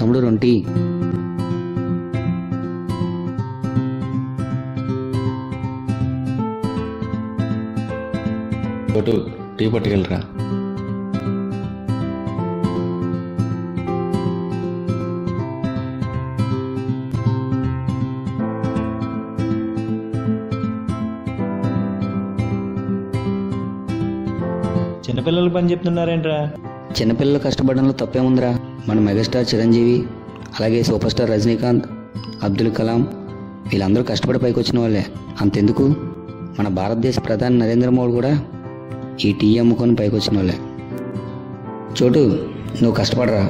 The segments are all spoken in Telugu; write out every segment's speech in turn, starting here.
తమ్ముడు రొంటి. చోటు టీ పట్టుకెళ్ళరా. చిన్నపిల్లలు పని చెప్తున్నారేంట్రా? చిన్నపిల్లలు కష్టపడడంలో తప్పేముందిరా. మన మెగాస్టార్ చిరంజీవి, అలాగే సూపర్ స్టార్ రజనీకాంత్, అబ్దుల్ కలాం వీళ్ళందరూ కష్టపడి పైకి వచ్చిన వాళ్ళే. అంతెందుకు, మన భారతదేశ ప్రధాని నరేంద్ర మోడీ కూడా ఈ టీ అమ్ముకొని పైకి వచ్చిన వాళ్ళే. చోటు, నువ్వు కష్టపడరా.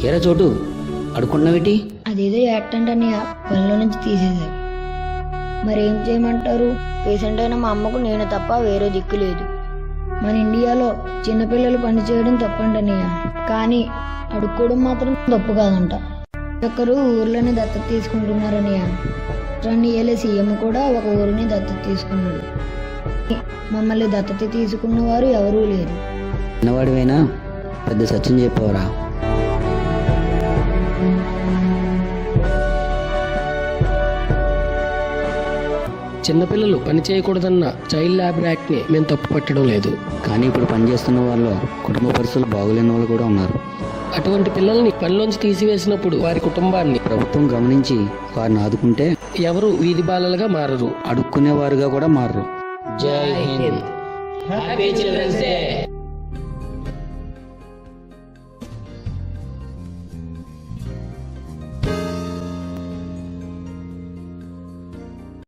ఏరా చోటు, అడుక్కున్నావేటి? అదేదో యాక్టెంట్ అని పనిలో నుంచి తీసేశారు. మరేం చేయమంటారు? పేషెంట్ అయిన మా అమ్మకు నేను తప్ప వేరే దిక్కు లేదు. మన ఇండియాలో చిన్నపిల్లలు పని చేయడం తప్పంటనయ్య, కానీ అడుక్కోవడం మాత్రం తప్పు కాదంట. ఒక్కరు ఊర్లోనే దత్తత తీసుకుంటున్నారనయ్య. రన్నీయలే సీఎం కూడా ఒక ఊరిని దత్తత తీసుకున్నాడు. మమ్మల్ని దత్తత తీసుకున్న వారు ఎవరూ లేరు. చిన్నవాడివైనా పెద్ద సత్యం చెప్పావురా. చిన్నపిల్లలు పని చేయకూడదన్న చైల్డ్ లేబర్ యాక్ట్ని మేము తప్పు పట్టడం లేదు. కానీ ఇప్పుడు పనిచేస్తున్న వాళ్ళు కుటుంబ పరిస్థితులు బాగోలేని వాళ్ళు కూడా ఉన్నారు. అటువంటి పిల్లల్ని పనిలోంచి తీసివేసినప్పుడు వారి కుటుంబాన్ని ప్రభుత్వం గమనించి వారిని ఆదుకుంటే ఎవరు వీధి బాలలుగా మారరు, అడుక్కునేవారుగా కూడా మారరు. జై హింద్. Happy children's day.